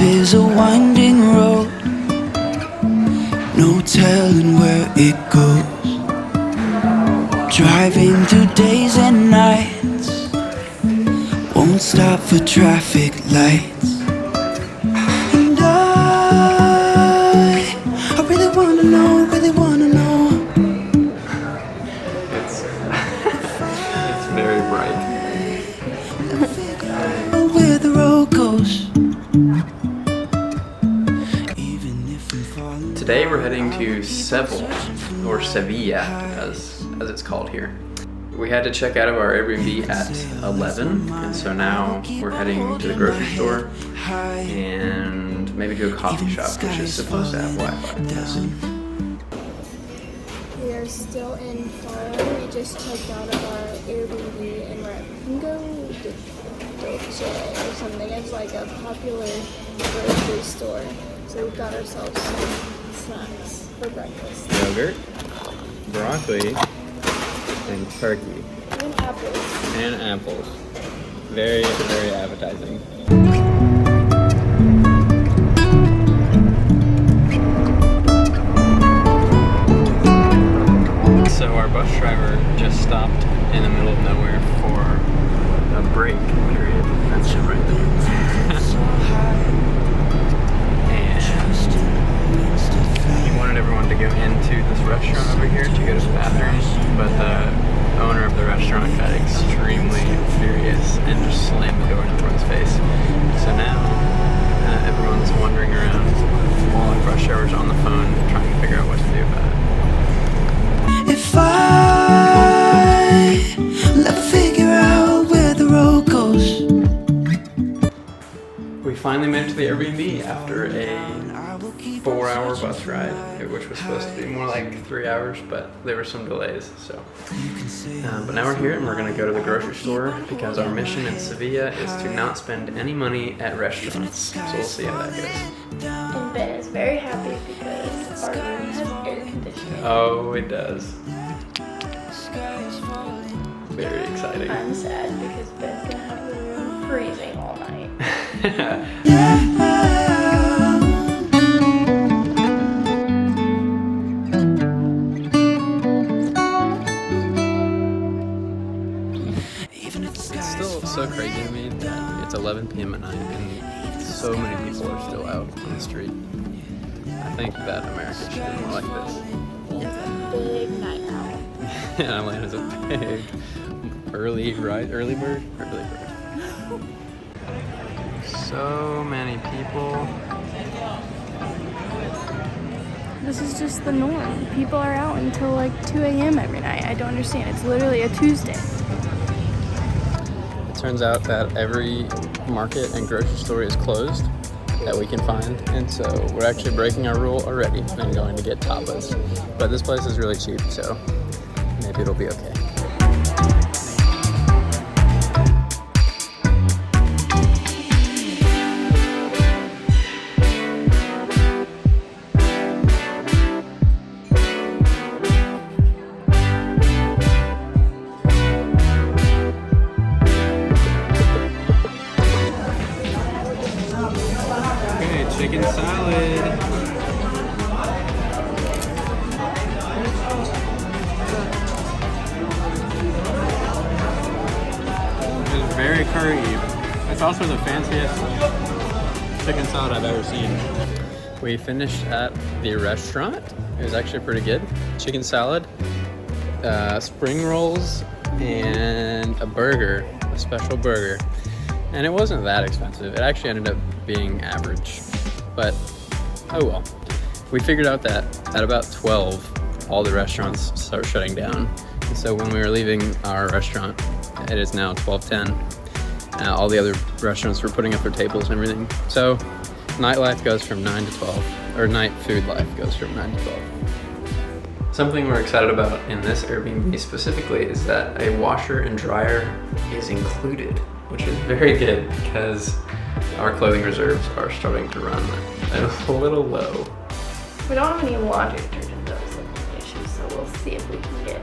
is a winding road, no telling where it goes. Driving through days and nights, won't stop for traffic lights. And I really wanna know, really wanna know. It's very bright. Where the road goes. Today we're heading to Seville, or Sevilla, as it's called here. We had to check out of our Airbnb at 11, and so now we're heading to the grocery store and maybe to a coffee shop, which is supposed to have Wi-Fi. We'll see. We are still in Florida. We just checked out of our Airbnb and we're at Dolce or something. It's like a popular grocery store. So we've got ourselves some snacks for breakfast. Yogurt, broccoli, and turkey. And apples. And apples. Very, very appetizing. So our bus driver just stopped in the middle of nowhere for a break period. That's it right there. And he wanted everyone to go into this restaurant over here to go to the bathroom, but the owner of the restaurant got extremely furious and just slammed the door in everyone's face. So now everyone's wandering around while our bus driver's on the phone trying to figure out what to do about it. If I never figure out where the road goes. We finally made it to the Airbnb after a 4-hour bus ride, which was supposed to be more like 3 hours, but there were some delays. So, but now we're here and we're gonna go to the grocery store because our mission in Sevilla is to not spend any money at restaurants. So we'll see how that goes. And Ben is very happy because our room has air conditioning. Oh, it does. Very exciting. I'm sad because Ben's gonna have the room freezing all night. It's still so crazy to me that it's 11 p.m. at night and so many people are still out on the street. I think that America should be more like this. It's a big night out. Yeah, Atlanta's a big early bird. So many people. This is just the norm. People are out until like 2 a.m. every night. I don't understand. It's literally a Tuesday. It turns out that every market and grocery store is closed that we can find, and so we're actually breaking our rule already and going to get tapas. But this place is really cheap, so maybe it'll be okay. Chicken salad. It's very curry. It's also the fanciest chicken salad I've ever seen. We finished at the restaurant. It was actually pretty good. Chicken salad, spring rolls, and a burger, a special burger. And it wasn't that expensive. It actually ended up being average. But, oh well. We figured out that at about 12, all the restaurants start shutting down. And so when we were leaving our restaurant, it is now 12:10. All the other restaurants were putting up their tables and everything. So nightlife goes from 9 to 12, or night food life goes from 9 to 12. Something we're excited about in this Airbnb specifically is that a washer and dryer is included, which is very good because our clothing reserves are starting to run a little low. We don't have any laundry detergent though, so that's an issue, so we'll see if we can get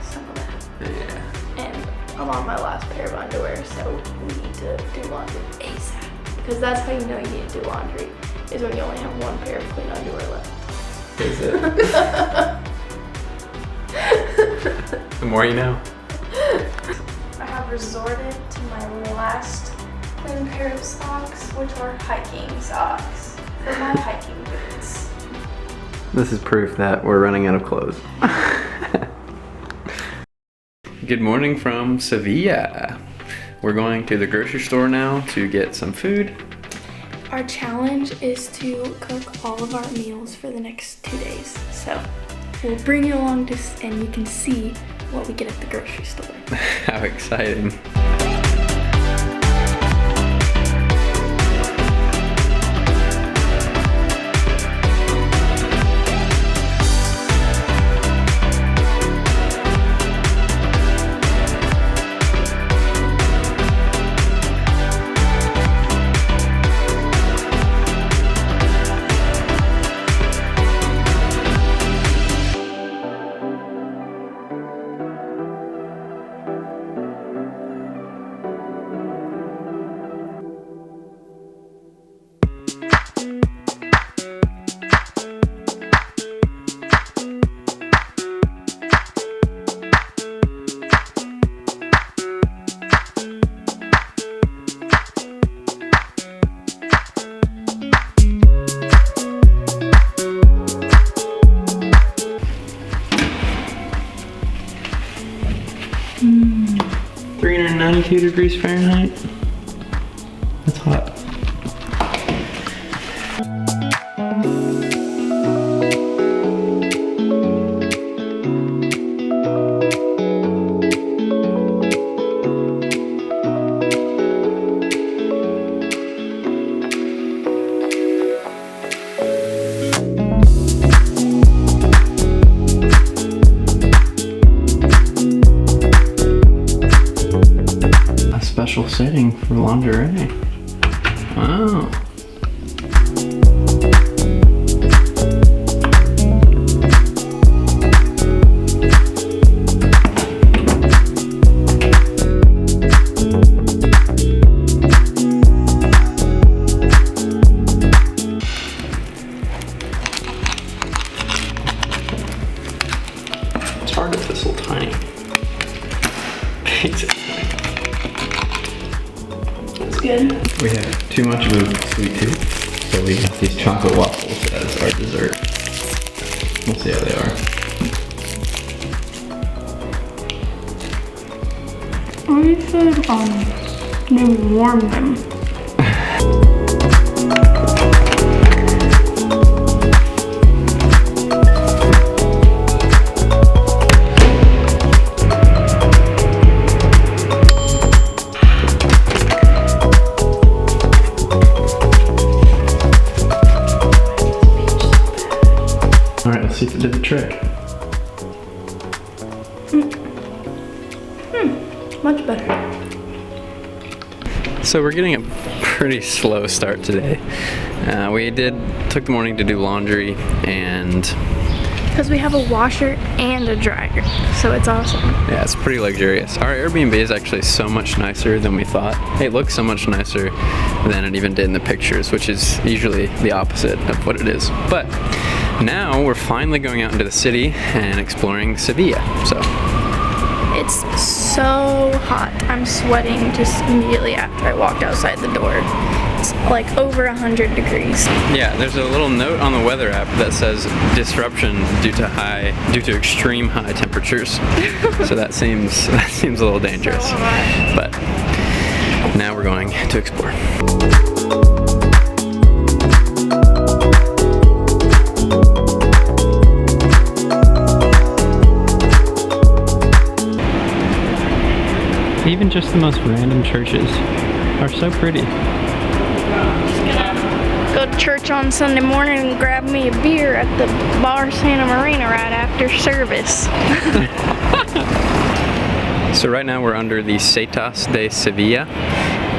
some of that. Yeah. And I'm on my last pair of underwear, so we need to do laundry ASAP. because that's how you know you need to do laundry, is when you only have one pair of clean underwear left. Is it? The more you know. I have resorted to my last clean pair of socks, which are hiking socks for my hiking boots. This is proof that we're running out of clothes. Good morning from Sevilla. We're going to the grocery store now to get some food. Our challenge is to cook all of our meals for the next 2 days. So we'll bring you along and you can see what we get at the grocery store. How exciting. .92 degrees Fahrenheit. That's hot. Special setting for lingerie. Wow. It's hard if this little tiny. Good. We have too much of a sweet tooth, so we have these chocolate waffles as our dessert. We'll see how they are. We should maybe warm them. Alright, let's see if it did the trick. Much better. So we're getting a pretty slow start today. We took the morning to do laundry and... Because we have a washer and a dryer, so it's awesome. Yeah, it's pretty luxurious. Our Airbnb is actually so much nicer than we thought. It looks so much nicer than it even did in the pictures, which is usually the opposite of what it is. But now we're finally going out into the city and exploring Sevilla. So it's so hot. I'm sweating just immediately after I walked outside the door. It's like over 100 degrees. yeah, there's a little note on the weather app that says disruption due to extreme high temperatures. So that seems a little dangerous. So hot. But now we're going to explore. Even just the most random churches are so pretty. Just gonna go to church on Sunday morning and grab me a beer at the Bar Santa Marina right after service. So right now we're under the Plaza De Espana,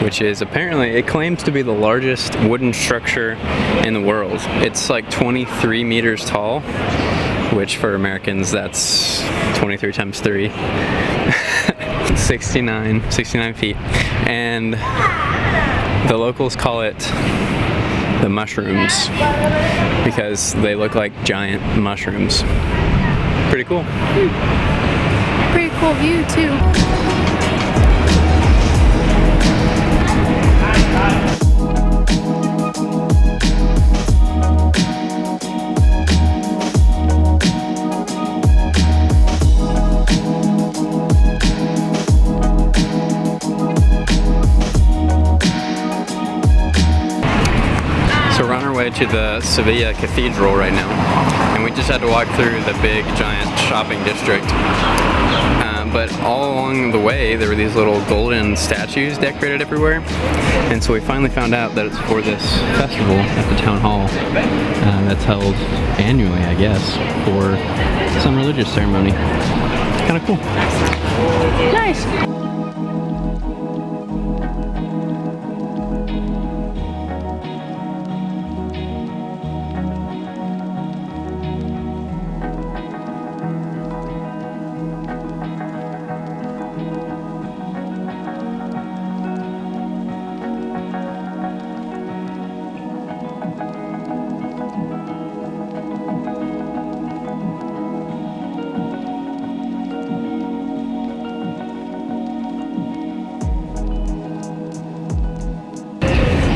which is apparently, it claims to be the largest wooden structure in the world. It's like 23 meters tall, which for Americans that's 23 times 3. 69 feet. And The locals call it the mushrooms because they look like giant mushrooms. Pretty cool. Pretty cool view too. To the Sevilla Cathedral right now, and we just had to walk through the big giant shopping district, but all along the way there were these little golden statues decorated everywhere, and so we finally found out that it's for this festival at the town hall that's held annually, I guess, for some religious ceremony. Kind of cool. Nice.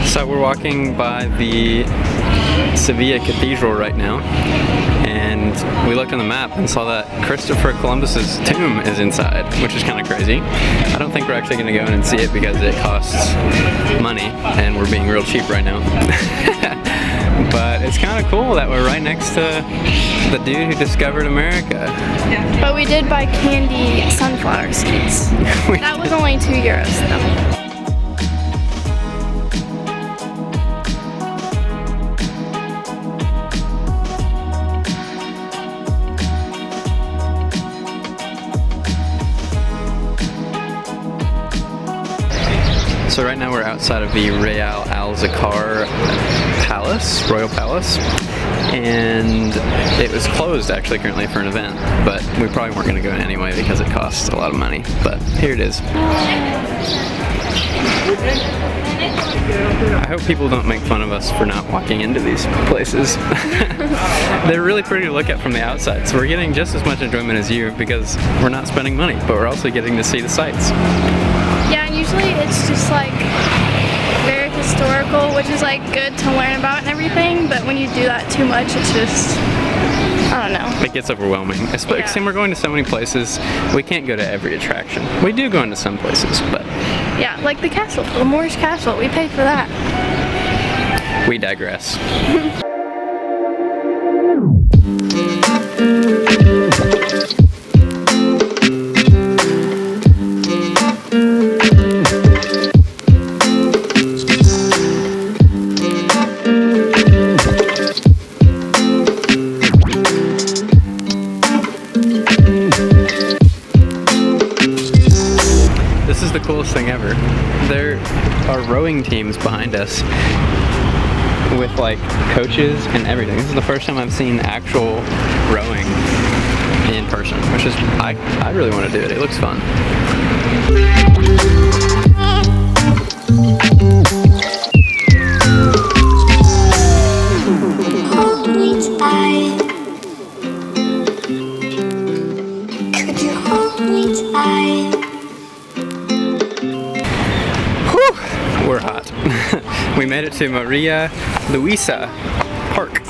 So we're walking by the Sevilla Cathedral right now, and we looked on the map and saw that Christopher Columbus's tomb is inside, which is kind of crazy. I don't think we're actually going to go in and see it because it costs money, and we're being real cheap right now. But it's kind of cool that we're right next to the dude who discovered America. But we did buy candy sunflower seeds. That was only €2 though. So right now we're outside of the Real Al-Zakar Palace, Royal Palace, and it was closed actually currently for an event, but we probably weren't going to go in anyway because it costs a lot of money, but here it is. I hope people don't make fun of us for not walking into these places. They're really pretty to look at from the outside, so we're getting just as much enjoyment as you because we're not spending money, but we're also getting to see the sights. Yeah, and usually it's just like very historical, which is like good to learn about and everything, but when you do that too much, it's just, I don't know. It gets overwhelming. Especially we're going to so many places, we can't go to every attraction. We do go into some places, but... Yeah, like the castle, the Moorish castle, we paid for that. We digress. This is the coolest thing ever. There are rowing teams behind us with like coaches and everything. This is the first time I've seen actual rowing in person, which is, I really want to do it. It looks fun. Hold me tight. Could you hold me tight? We're hot. We made it to Maria Luisa Park,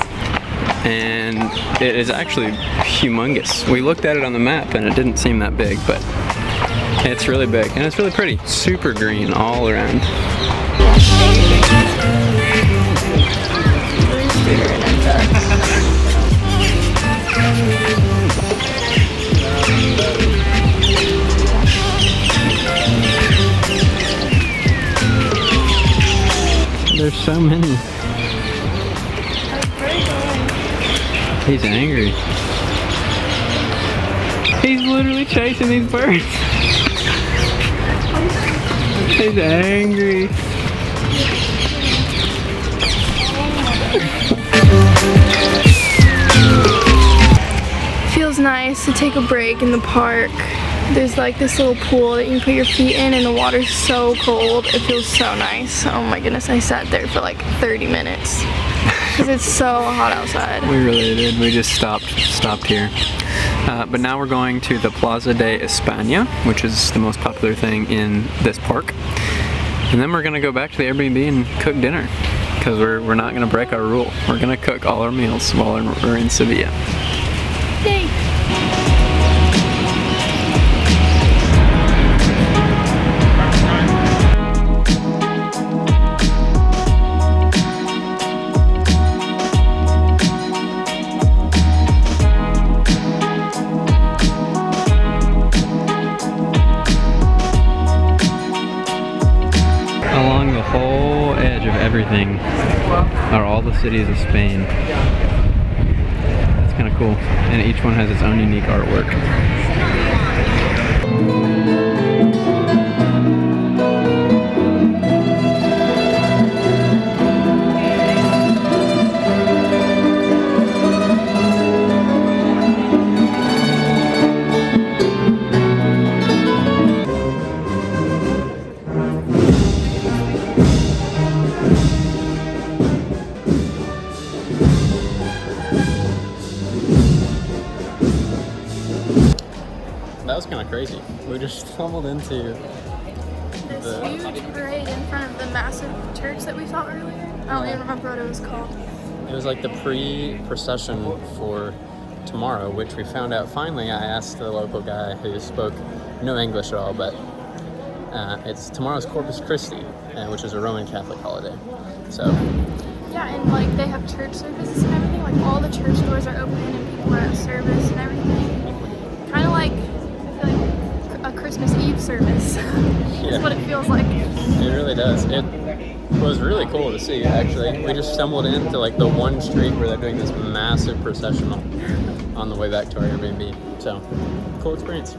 and it is actually humongous. We looked at it on the map and it didn't seem that big, but it's really big and it's really pretty. Super green all around. There's so many. He's angry. He's literally chasing these birds. He's angry. Feels nice to take a break in the park There's like this little pool that you can put your feet in, and the water's so cold. It feels so nice. Oh my goodness, I sat there for like 30 minutes because it's so hot outside. We really did. We just stopped here. But now we're going to the Plaza De Espana, which is the most popular thing in this park. And then we're gonna go back to the Airbnb and cook dinner, because we're not gonna break our rule. We're gonna cook all our meals while we're in Sevilla. Yay! Along the whole edge of everything are all the cities of Spain. That's kind of cool. And each one has its own unique artwork. That was kind of crazy. We just stumbled into This huge parade in front of the massive church that we saw earlier. I don't even remember what it was called. It was like the pre-procession for tomorrow, which we found out finally. I asked the local guy who spoke no English at all, but tomorrow's Corpus Christi, which is a Roman Catholic holiday. So Yeah, and like they have church services and everything. Like all the church doors are open and people are at service and everything. Kind of like, I feel like a Christmas Eve service. That's what it feels like. It really does. It was really cool to see, actually. We just stumbled into like the one street where they're doing this massive processional on the way back to our Airbnb. So, cool experience.